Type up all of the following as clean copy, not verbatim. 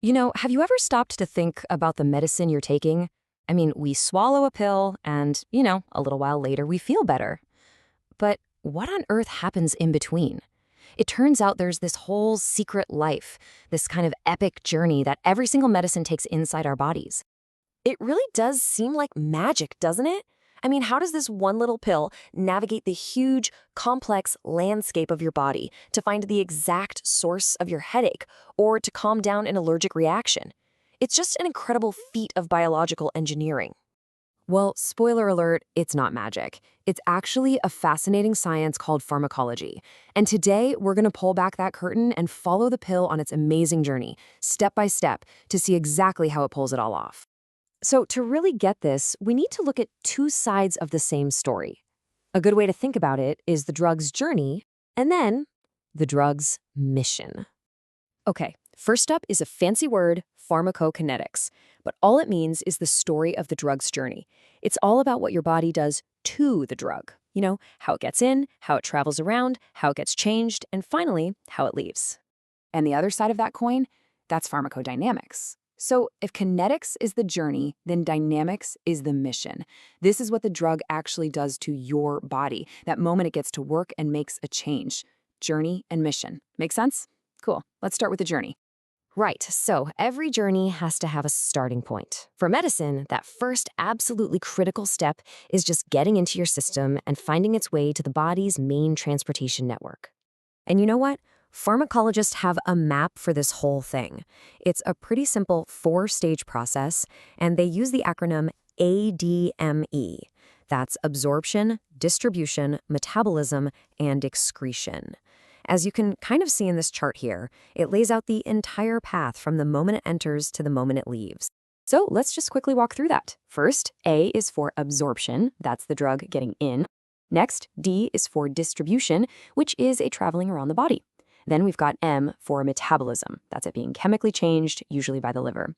Have you ever stopped to think about the medicine you're taking? I mean, we swallow a pill and, a little while later we feel better. But what on earth happens in between? It turns out there's this whole secret life, this kind of epic journey that every single medicine takes inside our bodies. It really does seem like magic, doesn't it? I mean, how does this one little pill navigate the huge, complex landscape of your body to find the exact source of your headache or to calm down an allergic reaction? It's just an incredible feat of biological engineering. Well, spoiler alert, it's not magic. It's actually a fascinating science called pharmacology. And today, we're going to pull back that curtain and follow the pill on its amazing journey, step by step, to see exactly how it pulls it all off. So to really get this, we need to look at two sides of the same story. A good way to think about it is the drug's journey and then the drug's mission. Okay, first up is a fancy word, pharmacokinetics. But all it means is the story of the drug's journey. It's all about what your body does to the drug. How it gets in, how it travels around, how it gets changed, and finally, how it leaves. And the other side of that coin, that's pharmacodynamics. So if kinetics is the journey, then dynamics is the mission. This is what the drug actually does to your body, that moment it gets to work and makes a change. Journey and mission. Make sense? Cool. Let's start with the journey. Right, so every journey has to have a starting point. For medicine, that first absolutely critical step is just getting into your system and finding its way to the body's main transportation network. And you know what? Pharmacologists have a map for this whole thing. It's a pretty simple 4-stage process, and they use the acronym ADME. That's absorption, distribution, metabolism, and excretion. As you can kind of see in this chart here, it lays out the entire path from the moment it enters to the moment it leaves. So let's just quickly walk through that. First, A is for absorption. That's the drug getting in. Next, D is for distribution, which is a traveling around the body. Then we've got M for metabolism. That's it being chemically changed, usually by the liver.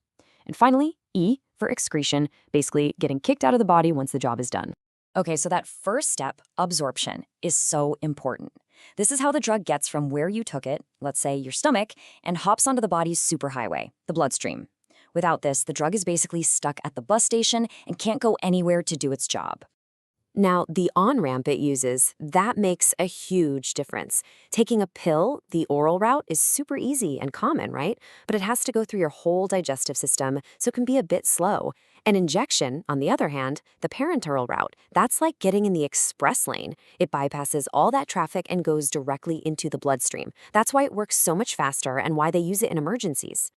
And finally, E for excretion, basically getting kicked out of the body once the job is done. Okay, so that first step, absorption, is so important. This is how the drug gets from where you took it, let's say your stomach, and hops onto the body's superhighway, the bloodstream. Without this, the drug is basically stuck at the bus station and can't go anywhere to do its job. Now, the on-ramp it uses, that makes a huge difference. Taking a pill, the oral route, is super easy and common, right? But it has to go through your whole digestive system, so it can be a bit slow. An injection, on the other hand, the parenteral route, that's like getting in the express lane. It bypasses all that traffic and goes directly into the bloodstream. That's why it works so much faster and why they use it in emergencies.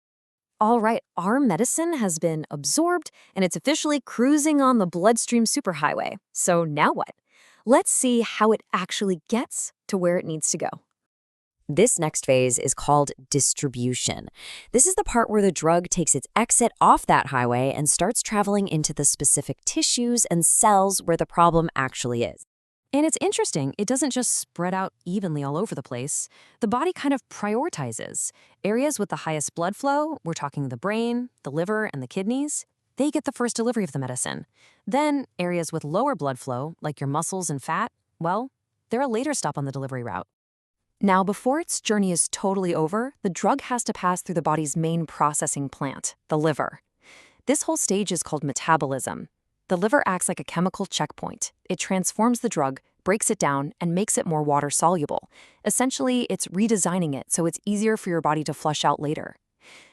All right, our medicine has been absorbed, and it's officially cruising on the bloodstream superhighway. So now what? Let's see how it actually gets to where it needs to go. This next phase is called distribution. This is the part where the drug takes its exit off that highway and starts traveling into the specific tissues and cells where the problem actually is. And it's interesting, it doesn't just spread out evenly all over the place. The body kind of prioritizes. Areas with the highest blood flow, we're talking the brain, the liver, and the kidneys, they get the first delivery of the medicine. Then areas with lower blood flow, like your muscles and fat, well, they're a later stop on the delivery route. Now, before its journey is totally over, the drug has to pass through the body's main processing plant, the liver. This whole stage is called metabolism. The liver acts like a chemical checkpoint. It transforms the drug, breaks it down, and makes it more water-soluble. Essentially, it's redesigning it so it's easier for your body to flush out later.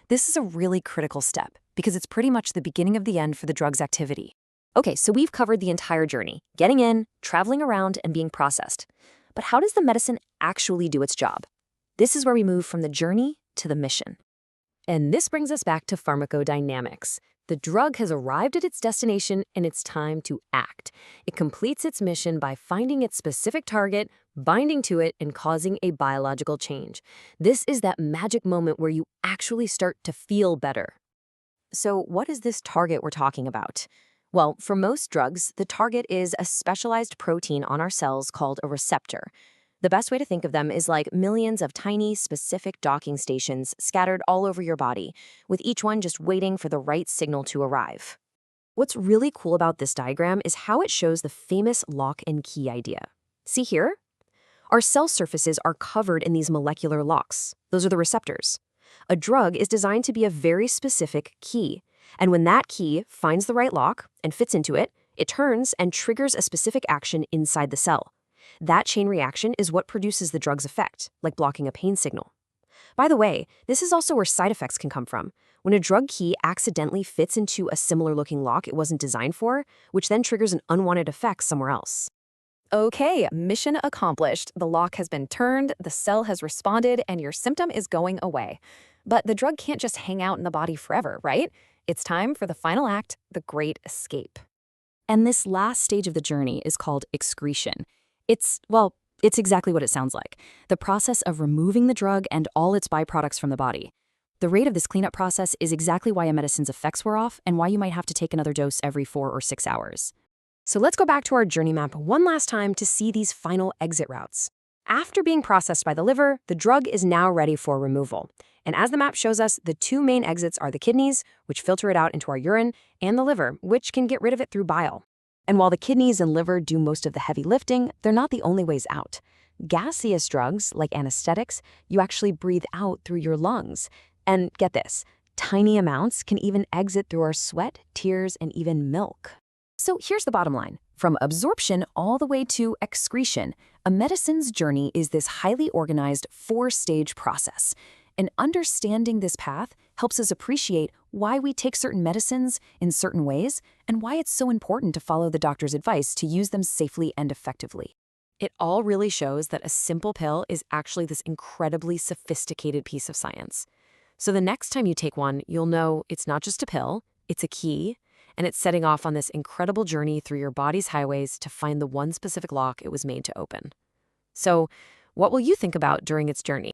This is a really critical step because it's pretty much the beginning of the end for the drug's activity. Okay, so we've covered the entire journey, getting in, traveling around, and being processed. But how does the medicine actually do its job? This is where we move from the journey to the mission. And this brings us back to pharmacodynamics. The drug has arrived at its destination and it's time to act. It completes its mission by finding its specific target, binding to it, and causing a biological change. This is that magic moment where you actually start to feel better. So what is this target we're talking about? Well, for most drugs, the target is a specialized protein on our cells called a receptor. The best way to think of them is like millions of tiny, specific docking stations scattered all over your body, with each one just waiting for the right signal to arrive. What's really cool about this diagram is how it shows the famous lock and key idea. See here? Our cell surfaces are covered in these molecular locks. Those are the receptors. A drug is designed to be a very specific key. And when that key finds the right lock and fits into it, it turns and triggers a specific action inside the cell. That chain reaction is what produces the drug's effect, like blocking a pain signal. By the way, this is also where side effects can come from. When a drug key accidentally fits into a similar-looking lock it wasn't designed for, which then triggers an unwanted effect somewhere else. Okay, mission accomplished. The lock has been turned, the cell has responded, and your symptom is going away. But the drug can't just hang out in the body forever, right? It's time for the final act, the great escape. And this last stage of the journey is called excretion. It's exactly what it sounds like. The process of removing the drug and all its byproducts from the body. The rate of this cleanup process is exactly why a medicine's effects wear off and why you might have to take another dose every 4 or 6 hours. So let's go back to our journey map one last time to see these final exit routes. After being processed by the liver, the drug is now ready for removal. And as the map shows us, the two main exits are the kidneys, which filter it out into our urine, and the liver, which can get rid of it through bile. And while the kidneys and liver do most of the heavy lifting, they're not the only ways out. Gaseous drugs, like anesthetics, you actually breathe out through your lungs. And get this, tiny amounts can even exit through our sweat, tears, and even milk. So here's the bottom line. From absorption all the way to excretion, a medicine's journey is this highly organized 4-stage process. And understanding this path helps us appreciate why we take certain medicines in certain ways and why it's so important to follow the doctor's advice to use them safely and effectively. It all really shows that a simple pill is actually this incredibly sophisticated piece of science. So the next time you take one, you'll know it's not just a pill, it's a key, and it's setting off on this incredible journey through your body's highways to find the one specific lock it was made to open. So, what will you think about during its journey?